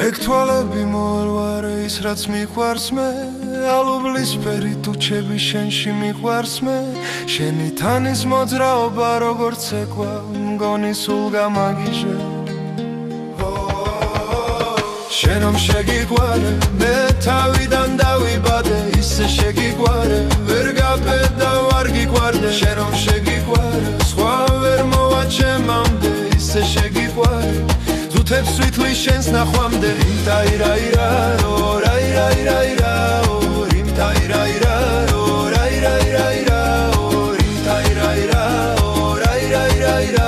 Ektვალები მოალვარე ის რაც მიყვარს მე ალუბლისფერი ტუჩები შენში მიყვარს მე შენი თანის მოძრაობა როგორც ეკვა მგონი სულ გამაგიჟე შენ რომ შეგიყვარე მე თავიდან დავიბადე ისე შეგიყვარე ვერ გაბედა ვარ გიყვარდე შენ რომ შეგიყვარე სხვა ვერ მოვა ჩემამდე ისე შეგიყვარე ზუთებს ვითვლი შენს ნახვამდე რაირაირა რაირაირა რაირაირა რაირაირა რაირაირა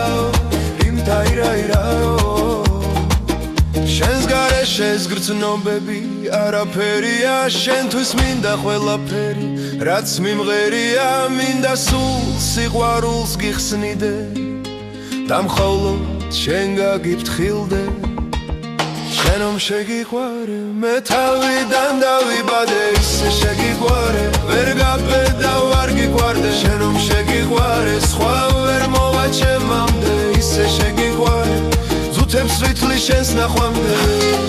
შენს გარეშე ეს გრძნობები არაფერია შენთვის მინდა ყველაფერი რაც მიმღერია მინდა სულ სიყვარულს გიხსნიდე და მხოლოდ შენ გაგიფრთხილდე შენ რომ შეგიყვარე მე თავიდან დავიბადე ისე შეგიყვარე ვერ გაბედა ვარ გიყვარდე შენ რომ შეგიყვარე სხვა ვერ მოვა ჩემამდე ისე შეგიყვარე ზუთებს ვითვლი შენს ნახვამდე